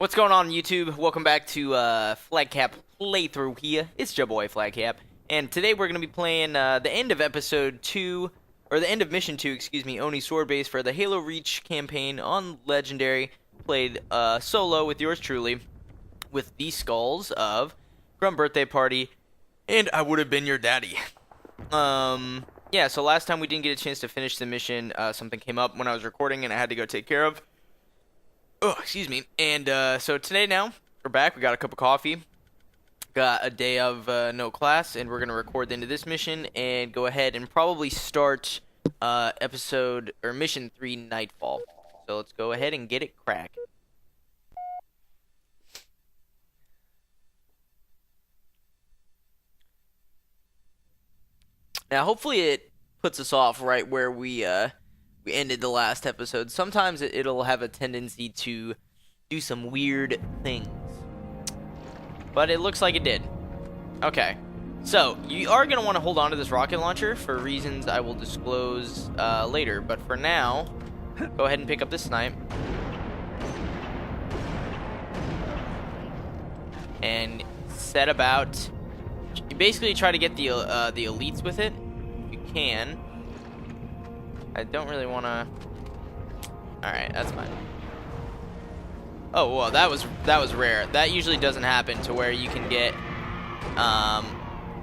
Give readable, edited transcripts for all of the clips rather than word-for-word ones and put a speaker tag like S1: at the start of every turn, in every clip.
S1: What's going on YouTube? Welcome back to Flagcap playthrough here. It's your boy Flagcap, and today we're going to be playing the end of episode 2, or the end of mission 2, excuse me, ONI Swordbase for the Halo Reach campaign on Legendary. Played solo with yours truly, with the skulls of Grunt Birthday Party, and I Would Have Been Your Daddy. Yeah, so last time we didn't get a chance to finish the mission. Something came up when I was recording, and I had to go take care of. Oh, excuse me. And so today now, we're back. We got a cup of coffee. Got a day of no class, and we're going to record the end of this mission and go ahead and probably start mission 3, Nightfall. So let's go ahead and get it cracking. Now, hopefully it puts us off right where we ended the last episode. Sometimes it'll have a tendency to do some weird things. But it looks like it did. Okay. So, you are going to want to hold on to this rocket launcher for reasons I will disclose later. But for now, go ahead and pick up this snipe. And set about... You basically try to get the elites with it, if you can. I don't really want to... Alright, that's fine. Oh, well, that was rare. That usually doesn't happen to where you can get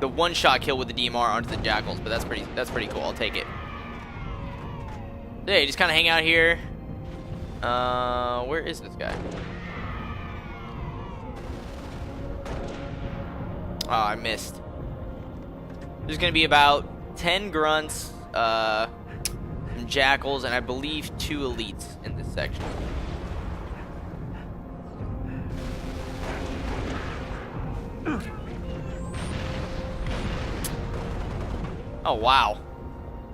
S1: the one-shot kill with the DMR onto the jackals, but that's pretty cool. I'll take it. Hey, just kind of hang out here. Where is this guy? Oh, I missed. There's going to be about 10 grunts, some jackals, and I believe 2 elites in this section. Oh, wow.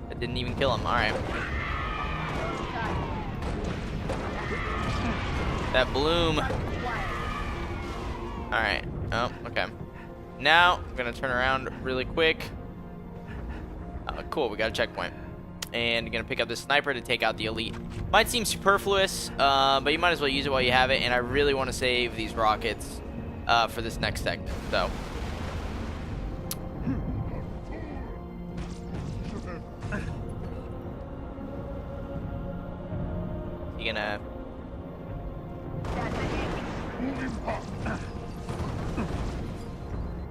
S1: That didn't even kill him. Alright. That bloom. Alright. Oh, okay. Now, I'm going to turn around really quick. Cool, we got a checkpoint. And I'm going to pick up this sniper to take out the elite. Might seem superfluous, but you might as well use it while you have it. And I really want to save these rockets for this next segment. So. You gonna...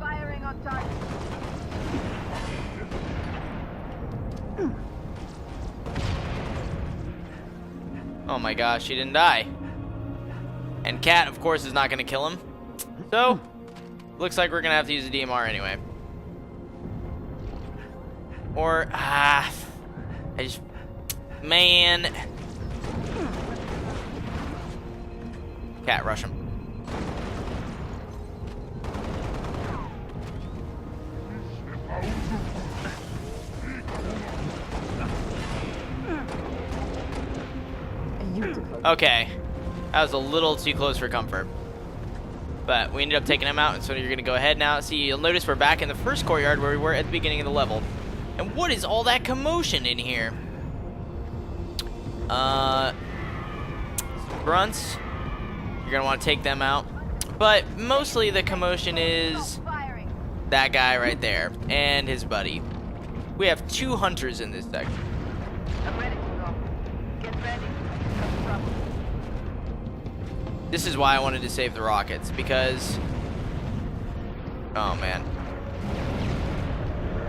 S2: Firing on target.
S1: Oh my gosh, he didn't die. And Cat, of course, is not going to kill him. So, looks like we're going to have to use a DMR anyway. Or, man. Cat, rush him. Okay, that was a little too close for comfort, but we ended up taking him out, and so you're going to go ahead now. See, you'll notice we're back in the first courtyard where we were at the beginning of the level. And what is all that commotion in here? Some grunts. You're going to want to take them out, but mostly the commotion is that guy right there and his buddy. We have 2 hunters in this section.
S2: I'm ready to go. Get ready.
S1: This is why I wanted to save the rockets, because... Oh, man.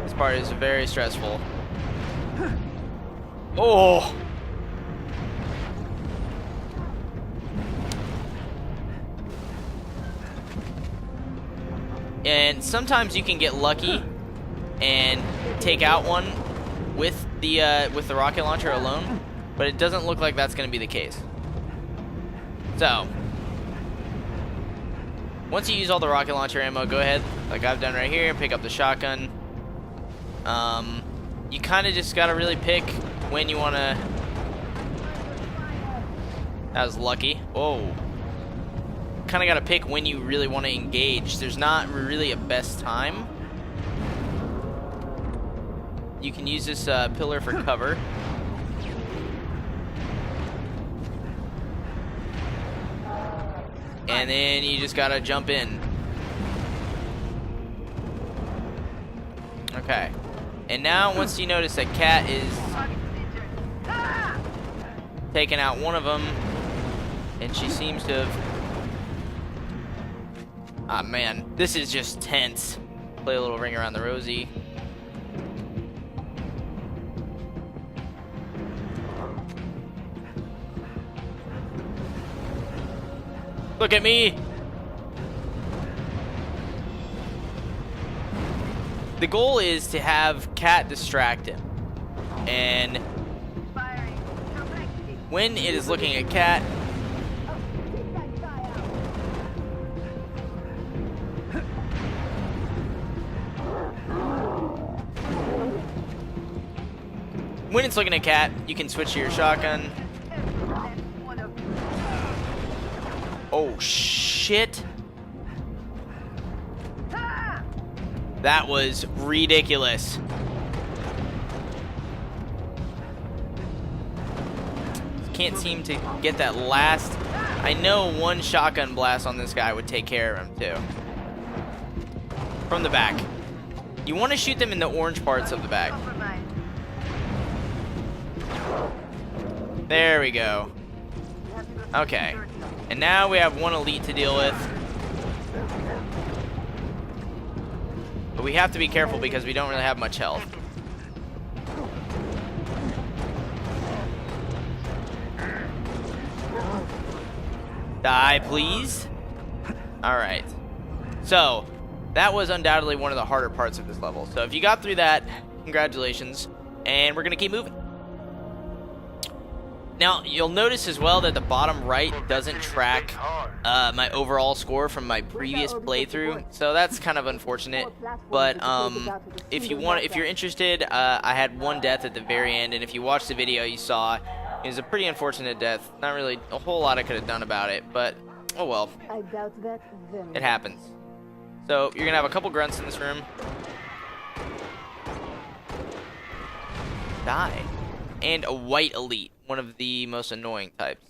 S1: This part is very stressful. Oh! And sometimes you can get lucky and take out one with the rocket launcher alone, but it doesn't look like that's going to be the case. So, once you use all the rocket launcher ammo, go ahead, like I've done right here, and pick up the shotgun. You kind of just got to really pick when you want to... That was lucky. Whoa. Kind of got to pick when you really want to engage. There's not really a best time. You can use this pillar for cover. And then you just gotta jump in. Okay. And now, once you notice that Cat is taking out one of them, and she seems to have... Ah, man. This is just tense. Play a little ring around the rosy. Look at me! The goal is to have Cat distract him. And when it is looking at Cat, you can switch to your shotgun. Oh, shit. That was ridiculous. Can't seem to get that last. I know one shotgun blast on this guy would take care of him, too. From the back. You want to shoot them in the orange parts of the back. There we go. Okay. And now we have one elite to deal with. But we have to be careful because we don't really have much health. Die, please. Alright. So, that was undoubtedly one of the harder parts of this level. So if you got through that, congratulations. And we're going to keep moving. Now, you'll notice as well that the bottom right doesn't track my overall score from my previous playthrough, so that's kind of unfortunate. But if you're interested, I had one death at the very end, and if you watched the video, you saw it was a pretty unfortunate death. Not really a whole lot I could have done about it, but oh well. It happens. So you're gonna have a couple grunts in this room. Die. And a white elite, one of the most annoying types.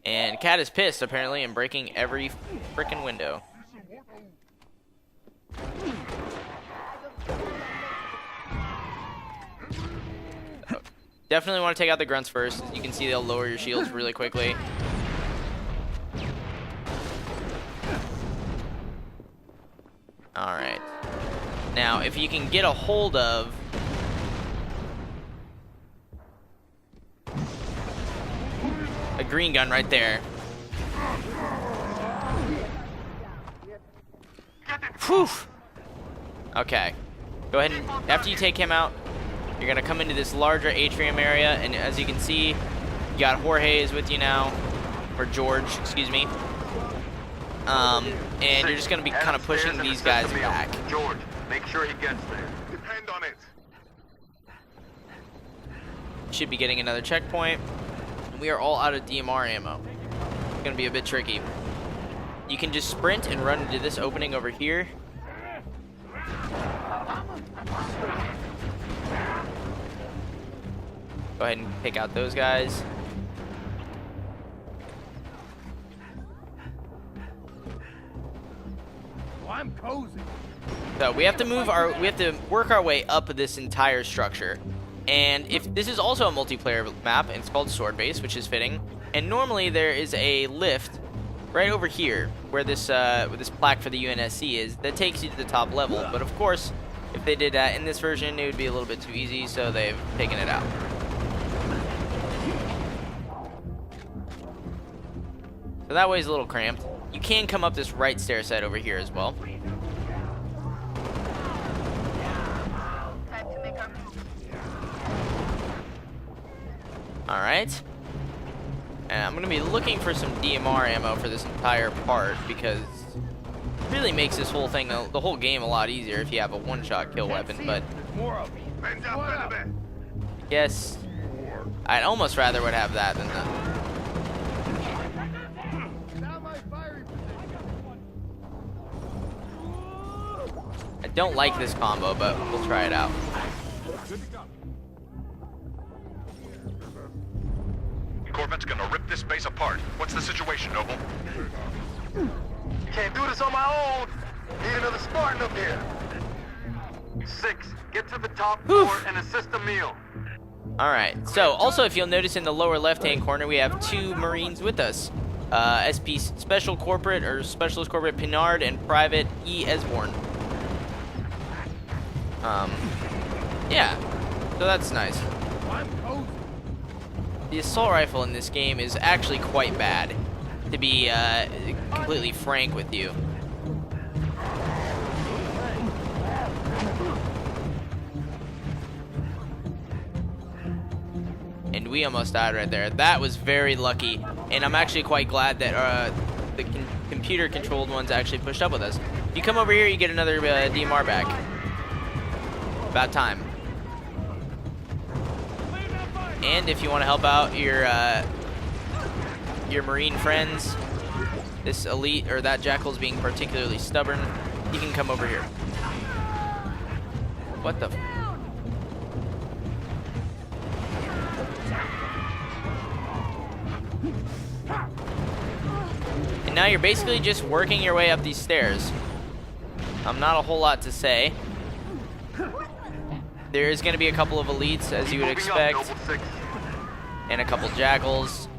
S1: And Cat is pissed, apparently, and breaking every frickin' window. Definitely want to take out the grunts first. As you can see, they'll lower your shields really quickly. Alright. Now, if you can get a hold of... a green gun right there. Whew. Okay. Go ahead and, after you take him out, you're going to come into this larger atrium area, and as you can see, you got Jorge is with you now, or George, excuse me. And you're just going to be kind of pushing these guys back.
S3: George, make sure he gets there. Depend on it.
S1: Should be getting another checkpoint. We are all out of DMR ammo. It's going to be a bit tricky. You can just sprint and run into this opening over here. Go ahead and pick out those guys.
S3: Well, I'm cozy.
S1: So we have to work our way up this entire structure. And if this is also a multiplayer map, and it's called Swordbase, which is fitting. And normally there is a lift right over here where this plaque for the UNSC is that takes you to the top level. But of course, if they did that in this version, it would be a little bit too easy, so they've taken it out. So that way is a little cramped. You can come up this right stair set over here as well. Alright. And I'm going to be looking for some DMR ammo for this entire part because it really makes this whole thing, the whole game, a lot easier if you have a one-shot kill weapon, but I guess I'd almost rather would have that than that. I don't like this combo, but we'll try it out.
S3: Corvette's gonna rip this base apart. apart. What's the situation, Noble?
S4: Can't do this on my own. Need another Spartan up here. 6, get to the top floor and assist the meal.
S1: Alright, so also if you'll notice in the lower left-hand corner, we have 2 Marines with us. SP Special Corporate, or Specialist Corporate Pinard, and Private E. Esborn. Yeah, so that's nice.
S3: I'm cozy.
S1: The assault rifle in this game is actually quite bad, to be completely frank with you. And we almost died right there. That was very lucky, and I'm actually quite glad that the computer-controlled ones actually pushed up with us. If you come over here, you get another DMR back. About time. And if you want to help out your Marine friends, this elite or that Jackal's being particularly stubborn, you can come over here. What the? And now you're basically just working your way up these stairs. Not a whole lot to say. There is going to be a couple of elites, as you would expect, and a couple Jackals.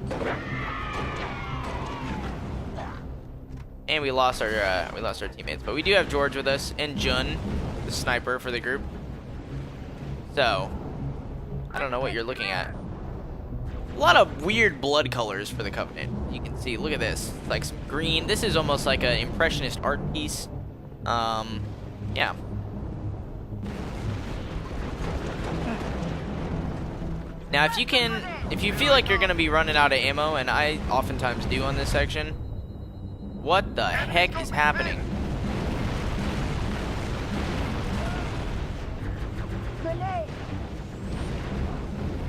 S1: And we lost our teammates, but we do have George with us and Jun, the sniper for the group. So I don't know what you're looking at. A lot of weird blood colors for the Covenant. You can see, look at this. It's like some green. This is almost like an impressionist art piece. Yeah. Now, if you feel like you're gonna be running out of ammo, and I oftentimes do on this section, what the heck is happening?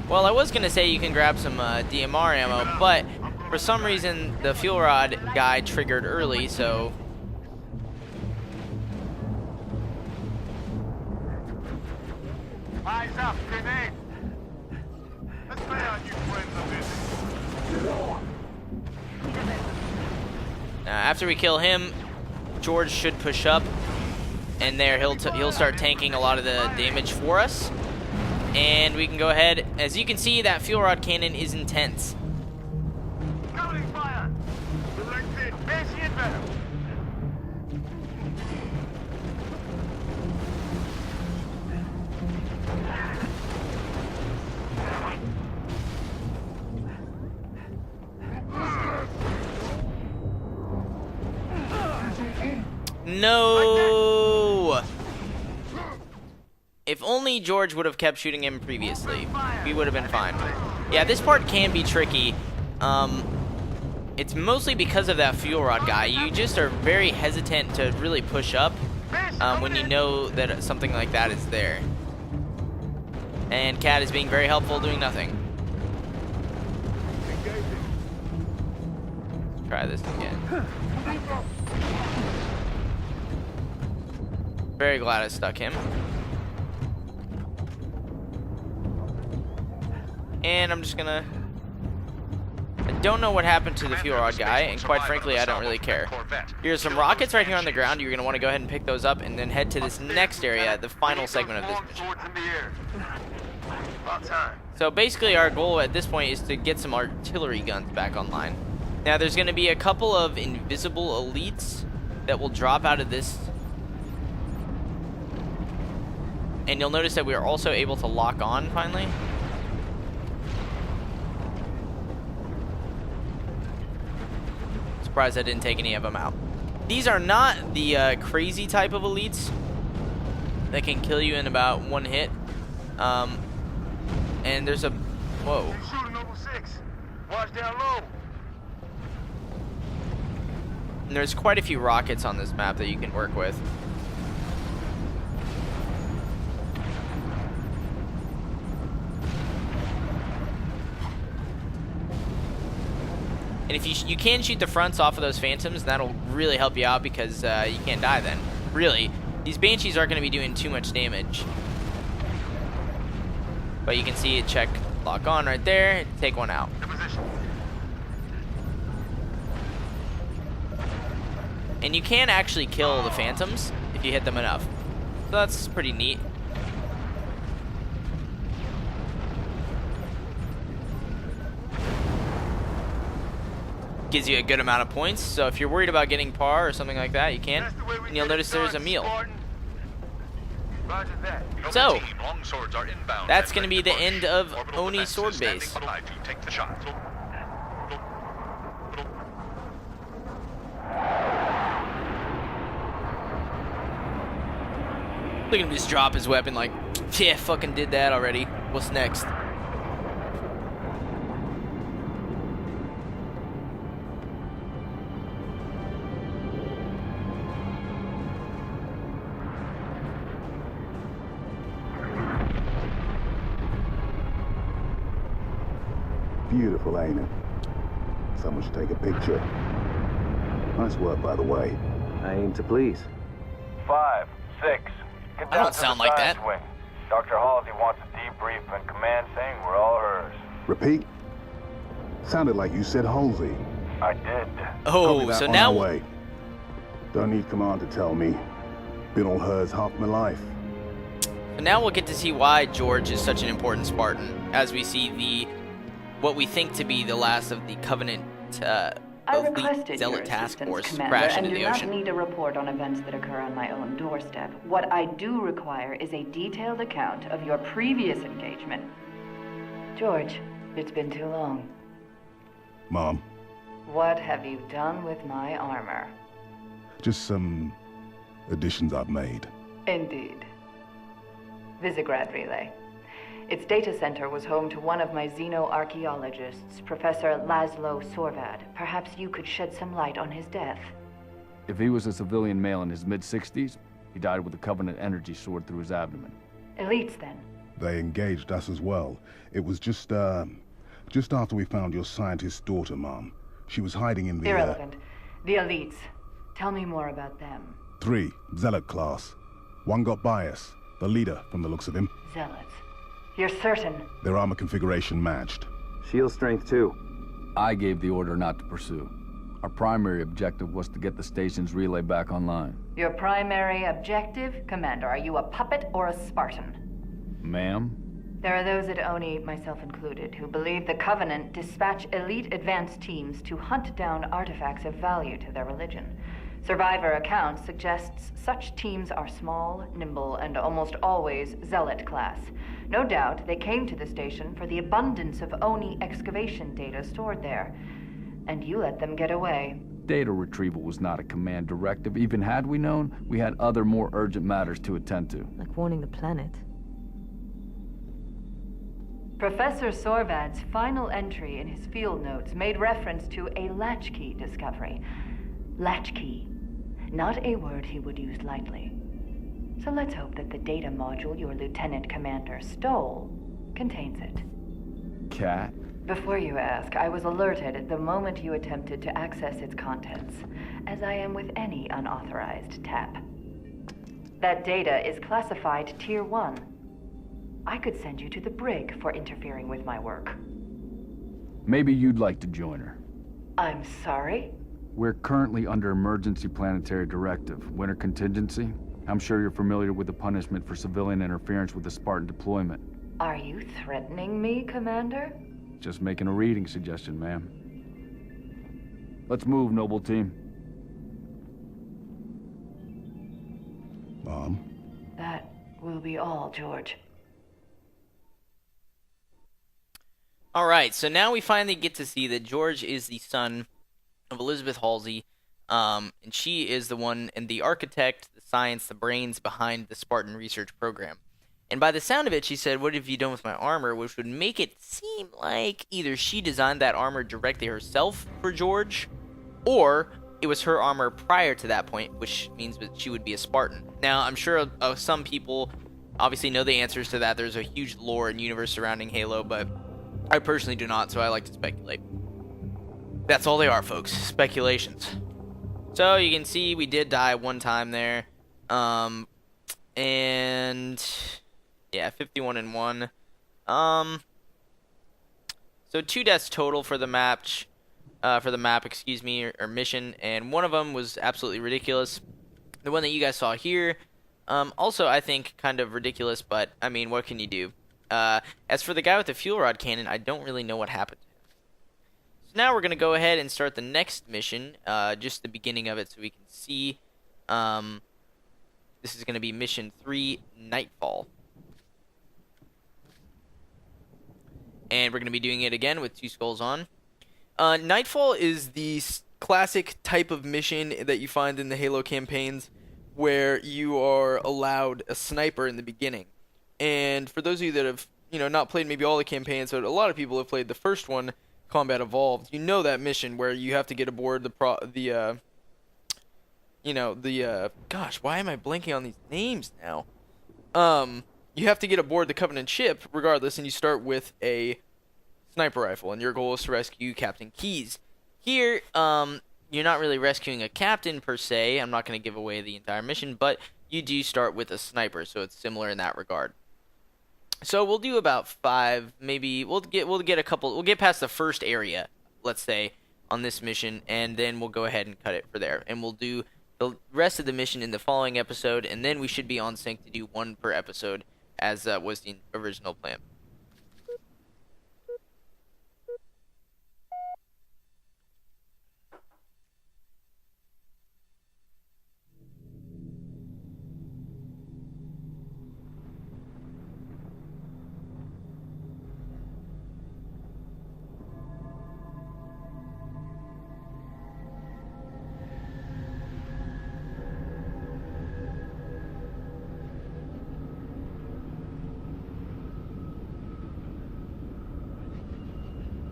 S1: Well, I was gonna say you can grab some DMR ammo, but for some reason the fuel rod guy triggered early, so.
S4: Eyes up, grenade. Let's lay on you friends of this.
S1: Now, after we kill him, George should push up, and there he'll start tanking a lot of the damage for us, and we can go ahead. As you can see, that fuel rod cannon is intense.
S4: Covering fire. Directed. Fancy it better.
S1: No! If only George would have kept shooting him previously, we would have been fine. Yeah, this part can be tricky. It's mostly because of that fuel rod guy. You just are very hesitant to really push up when you know that something like that is there. And Cat is being very helpful, doing nothing. Try this again. Very glad I stuck him. And I'm just gonna... I don't know what happened to the fuel rod guy, and quite frankly, I don't really care. Here's some rockets right here on the ground. You're gonna want to go ahead and pick those up, and then head to this next area, the final segment of this mission. So basically, our goal at this point is to get some artillery guns back online. Now, there's gonna be a couple of invisible elites that will drop out of this. And you'll notice that we are also able to lock on, finally. Surprised I didn't take any of them out. These are not the crazy type of elites that can kill you in about one hit. And there's a... Whoa.
S4: Watch down low.
S1: And there's quite a few rockets on this map that you can work with. And if you can shoot the fronts off of those Phantoms, that'll really help you out because you can't die then. Really, these Banshees aren't going to be doing too much damage. But you can see it check lock on right there, take one out. And you can actually kill the phantoms if you hit them enough. So that's pretty neat. Gives you a good amount of points, so if you're worried about getting par or something like that, you can.
S4: That's the way we
S1: And you'll
S4: get it
S1: notice there's a
S4: done,
S1: meal.
S4: Spartan. Roger that.
S3: Noble
S1: So,
S3: team, long swords are inbound
S1: that's
S3: and
S1: going to
S3: ready
S1: be the
S3: push.
S1: end of
S3: Orbital
S1: ONI
S3: defenses standing
S1: Swordbase.
S3: by to take the shot.
S1: Look at him just drop his weapon like, yeah, fucking did that already. What's next?
S5: Beautiful, ain't it? Someone should take a picture. Nice work, by the way.
S6: I aim to please.
S4: 5, 6. Get
S1: I
S4: down
S1: don't
S4: to
S1: sound
S4: the
S1: like
S4: side
S1: that.
S4: swing. Dr. Halsey wants a debrief and command saying we're all hers.
S5: Repeat? Sounded like you said Halsey.
S4: I did.
S5: Copy
S1: Oh,
S5: that,
S1: so
S5: on
S1: now
S5: our way. Don't need command to tell me. Been all hers half my life.
S1: we'll get to see why George is such an important Spartan, as we see the what we think to be the last of the Covenant
S7: I
S1: elite
S7: requested
S1: zealot
S7: your
S1: task
S7: assistance,
S1: force
S7: Commander,
S1: crash
S7: and
S1: into
S7: do
S1: the
S7: not
S1: ocean.
S7: need a report on events that occur on my own doorstep. What I do require is a detailed account of your previous engagement. George, it's been too long.
S5: Mom,
S7: What have you done with my armor?
S5: just some additions I've made.
S7: Indeed. Visegrad Relay. Its data center was home to one of my xenoarchaeologists, Professor Laszlo Sorvad. Perhaps you could shed some light on his death.
S8: If he was a civilian male in his mid-60s, he died with a Covenant energy sword through his abdomen.
S7: Elites, then.
S5: They engaged us as well. It was just after we found your scientist daughter, Mom. She was hiding in the,
S7: Irrelevant. The elites. Tell me more about them.
S5: 3, Zealot class. One got by us. The leader, from the looks of him.
S7: Zealots. You're certain?
S5: Their armor configuration matched.
S6: Shield strength, too.
S8: I gave the order not to pursue. Our primary objective was to get the station's relay back online.
S7: Your primary objective? Commander, are you a puppet or a Spartan?
S8: Ma'am?
S7: There are those at ONI, myself included, who believe the Covenant dispatch elite advance teams to hunt down artifacts of value to their religion. Survivor accounts suggests such teams are small, nimble, and almost always Zealot class. No doubt they came to the station for the abundance of ONI excavation data stored there. And you let them get away.
S8: Data retrieval was not a command directive. Even had we known, we had other more urgent matters to attend to.
S9: Like warning the planet.
S7: Professor Sorvad's final entry in his field notes made reference to a latchkey discovery. Latchkey. Not a word he would use lightly. So let's hope that the data module your Lieutenant Commander stole contains it.
S8: Cat?
S7: Before you ask, I was alerted the moment you attempted to access its contents, as I am with any unauthorized tap. That data is classified Tier 1. I could send you to the brig for interfering with my work.
S8: Maybe you'd like to join her.
S7: I'm sorry?
S8: We're currently under emergency planetary directive, winter contingency. I'm sure you're familiar with the punishment for civilian interference with the Spartan deployment.
S7: Are you threatening me, Commander?
S8: Just making a reading suggestion, ma'am. Let's move, noble team.
S5: Mom?
S7: That will be all, George.
S1: Alright, so now we finally get to see that George is the son of Elizabeth Halsey, and she is the one and the architect, the science, the brains behind the Spartan research program. And by the sound of it, she said, "What have you done with my armor?" Which would make it seem like either she designed that armor directly herself for George, or it was her armor prior to that point, which means that she would be a Spartan. Now, I'm sure some people obviously know the answers to that. There's a huge lore and universe surrounding Halo, but I personally do not, so I like to speculate. That's all they are, folks. Speculations. So, you can see we did die one time there. And yeah, 51 and 1. So 2 deaths total for the match. for the map, excuse me, or mission, and one of them was absolutely ridiculous. The one that you guys saw here, also I think kind of ridiculous, but I mean, what can you do? As for the guy with the fuel rod cannon, I don't really know what happened. So now we're going to go ahead and start the next mission, just the beginning of it so we can see. This is going to be Mission 3, Nightfall. And we're going to be doing it again with 2 skulls on. Nightfall is the classic type of mission that you find in the Halo campaigns where you are allowed a sniper in the beginning. And for those of you that have, not played maybe all the campaigns, but a lot of people have played the first one, Combat Evolved, you know that mission where you have to get aboard gosh, why am I blanking on these names now? You have to get aboard the Covenant ship regardless, and you start with a sniper rifle, and your goal is to rescue Captain Keyes. Here, you're not really rescuing a captain per se. I'm not going to give away the entire mission, but you do start with a sniper, so it's similar in that regard. So we'll do about 5, maybe we'll get a couple. We'll get past the first area, let's say, on this mission, and then we'll go ahead and cut it for there, and we'll do the rest of the mission in the following episode, and then we should be on sync to do 1 per episode, as was the original plan.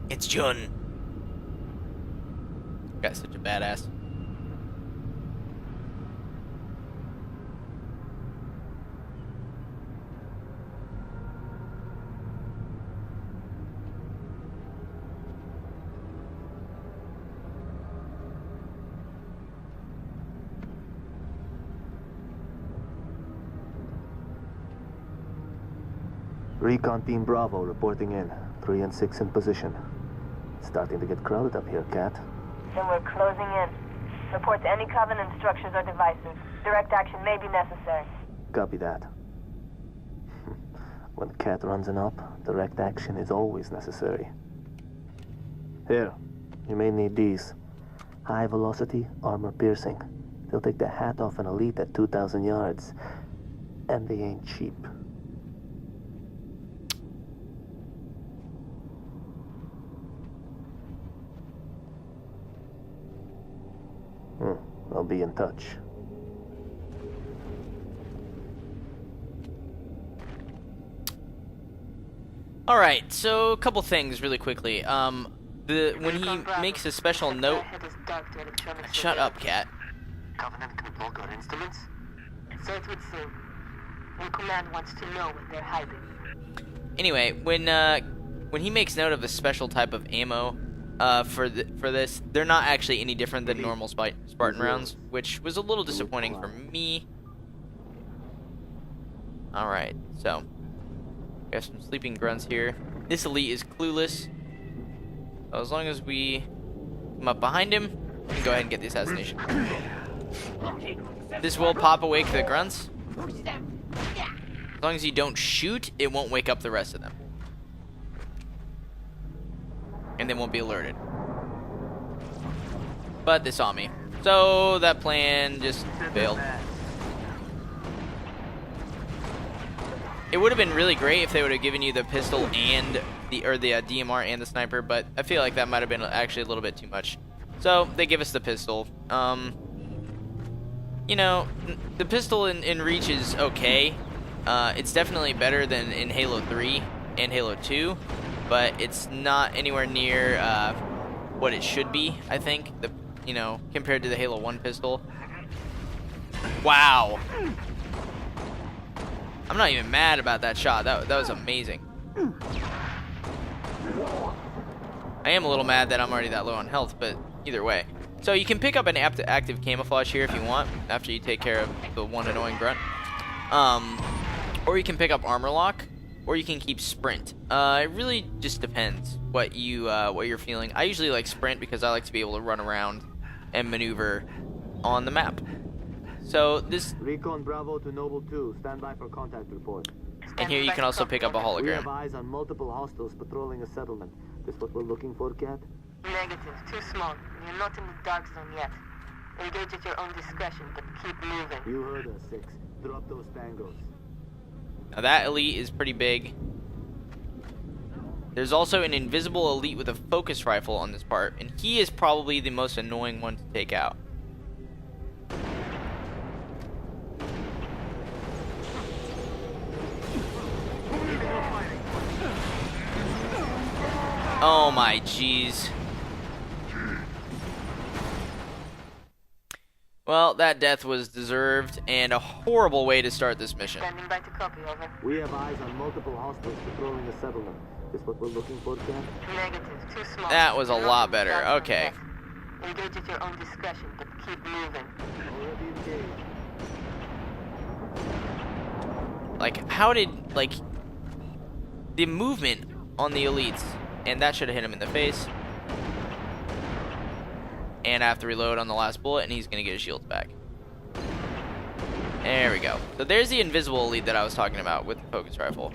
S1: It's Jun. Guy's such a badass.
S9: Recon Team Bravo reporting in. 3 and 6 in position. Starting to get crowded up here, Cat.
S2: Then we're closing in. Report to any Covenant structures or devices. Direct action may be necessary.
S9: Copy that. When Cat runs an op, direct action is always necessary. Here, you may need these. High velocity, armor piercing. They'll take the hat off an elite at 2,000 yards. And they ain't cheap. I'll be in touch.
S1: Alright, so a couple things really quickly. When he makes a special note... Shut up, Cat.
S2: Covenant can bulk our instruments? So it would seem. And Command wants to know what they're hiding.
S1: Anyway, when he makes note of a special type of ammo for this, they're not actually any different than normal Spartan rounds, which was a little disappointing for me. Alright, so got some sleeping grunts here. This elite is clueless, so as long as we come up behind him, we can go ahead and get the assassination. This will pop awake the grunts. As long as you don't shoot, it won't wake up the rest of them. And they won't be alerted. But they saw me. So that plan just failed. It would have been really great if they would have given you the pistol and the DMR and the sniper, but I feel like that might have been actually a little bit too much. So they give us the pistol. You know, the pistol in Reach is okay. It's definitely better than in Halo 3 and Halo 2, but it's not anywhere near what it should be, I think, compared to the Halo 1 pistol. Wow. I'm not even mad about that shot. That was amazing. I am a little mad that I'm already that low on health, but either way. So you can pick up an active camouflage here if you want, after you take care of the one annoying grunt. Or you can pick up armor lock. or you can keep sprint. It really just depends what you're feeling. I usually like sprint because I like to be able to run around and maneuver on the map. So this,
S9: Recon Bravo to Noble 2. Stand by for contact report.
S1: and here you can also pick up a
S9: We have
S1: hologram.
S9: eyes on multiple hostiles patrolling a settlement. This what we're looking for, Cat?
S2: Negative. Too small. You're not in the dark zone yet. Engage at your own discretion, but keep moving.
S9: You heard us, 6. Drop those tangos.
S1: Now that elite is pretty big. There's also an invisible elite with a focus rifle on this part, and he is probably the most annoying one to take out. Oh my jeez. Well, that death was deserved and a horrible way to start this mission.
S2: Standing by to copy, over.
S9: We have eyes on multiple hostiles patrolling a settlement. This what we're looking for, Cat?
S2: Negative. Too small.
S1: That was a
S2: You're not
S1: lot
S2: in the
S1: better.
S2: dark zone
S1: Okay.
S2: yet. Engage at your own discretion, but keep moving.
S9: Already engaged.
S1: Like, how did, like, the movement on the elites, and that should have hit him in the face. And I have to reload on the last bullet, and he's going to get his shields back. There we go. So there's the invisible elite that I was talking about with the focus rifle.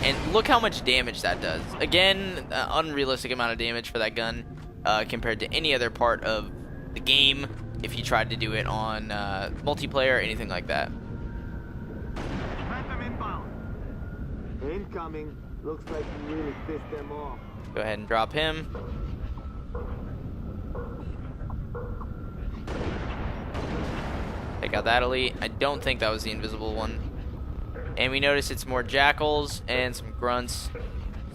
S1: And look how much damage that does. Again, unrealistic amount of damage for that gun compared to any other part of the game if you tried to do it on multiplayer or anything like that.
S4: Phantom inbound.
S9: Incoming. Looks like you really pissed them off.
S1: Go ahead and drop him. Take out that elite. I don't think that was the invisible one. And we notice it's more jackals and some grunts.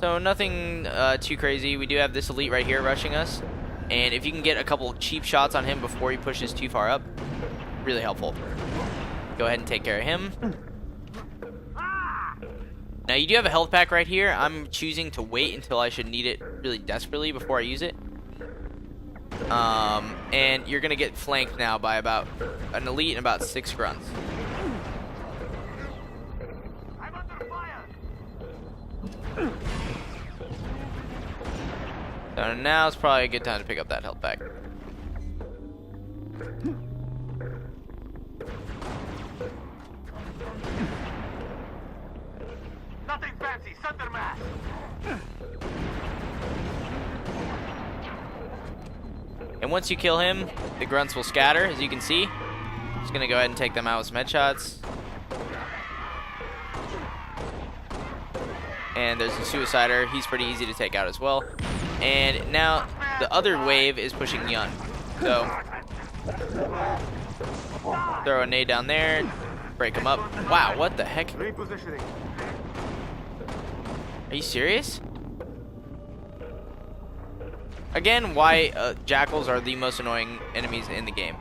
S1: So nothing too crazy. We do have this elite right here rushing us. And if you can get a couple cheap shots on him before he pushes too far up, really helpful. Go ahead and take care of him. Now you do have a health pack right here. I'm choosing to wait until I should need it really desperately before I use it. And you're gonna get flanked now by about an elite and about 6 grunts.
S4: I'm under fire.
S1: So now it's probably a good time to pick up that health pack.
S4: Nothing fancy. Center mass.
S1: And once you kill him, the grunts will scatter, as you can see. Just gonna go ahead and take them out with some headshots. And there's a suicider. He's pretty easy to take out as well. And now the other wave is pushing Yun. So throw a nade down there, break him up. Wow, what the heck?
S4: Repositioning.
S1: Are you serious? Again, why jackals are the most annoying enemies in the game.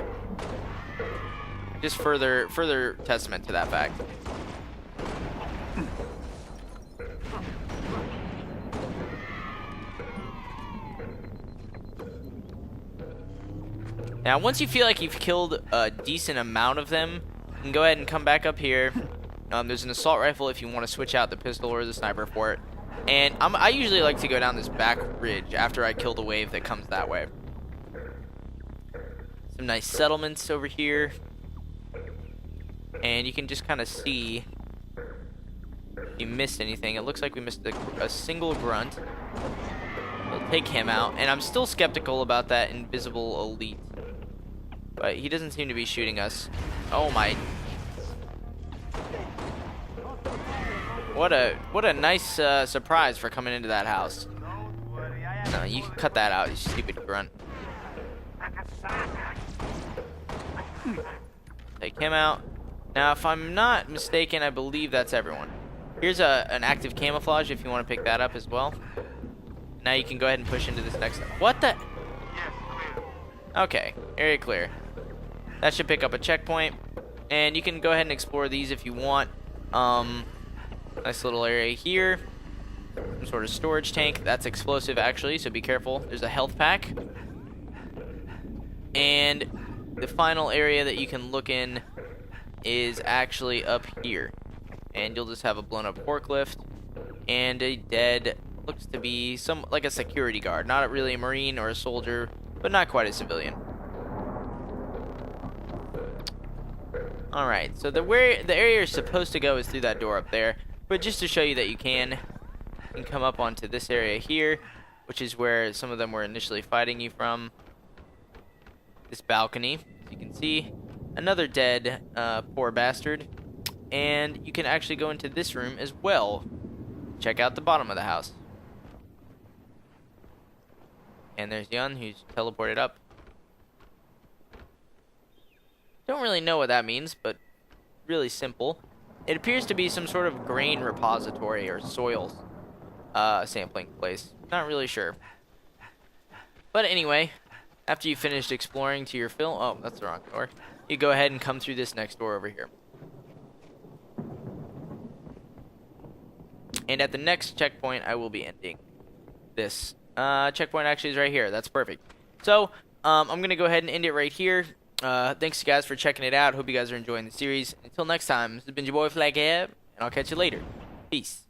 S1: Just further testament to that fact. Now, once you feel like you've killed a decent amount of them, you can go ahead and come back up here. There's an assault rifle if you want to switch out the pistol or the sniper for it. And I usually like to go down this back ridge after I kill the wave that comes that way. Some nice settlements over here. And you can just kind of see if you missed anything. It looks like we missed a single grunt. We'll take him out. And I'm still skeptical about that invisible elite. But he doesn't seem to be shooting us. Oh my. What a nice surprise for coming into that house. No, you can cut that out, you stupid grunt. Take him out. Now, if I'm not mistaken, I believe that's everyone. Here's an active camouflage if you want to pick that up as well. Now you can go ahead and push into this next. What the?
S4: Yes, clear.
S1: Okay, area clear. That should pick up a checkpoint, and you can go ahead and explore these if you want. Nice little area here. Some sort of storage tank. That's explosive, actually, so be careful. There's a health pack. And the final area that you can look in is actually up here. and you'll just have a blown up forklift and a dead, looks to be some like a security guard, not really a marine or a soldier, but not quite a civilian. All right, so the area you're supposed to go is through that door up there, but just to show you that you can come up onto this area here, which is where some of them were initially fighting you from. This balcony, as you can see, another dead poor bastard, and you can actually go into this room as well. Check out the bottom of the house, and there's Yun, who's teleported up. Don't really know what that means, but really simple. It appears to be some sort of grain repository or soil sampling place. Not really sure. But anyway, after you finished exploring to your fill, oh, that's the wrong door. You go ahead and come through this next door over here. And at the next checkpoint, I will be ending this. Checkpoint actually is right here. That's perfect. So, I'm going to go ahead and end it right here. Thanks, guys, for checking it out. Hope you guys are enjoying the series. Until next time, this has been your boy, Flagcap, and I'll catch you later. Peace.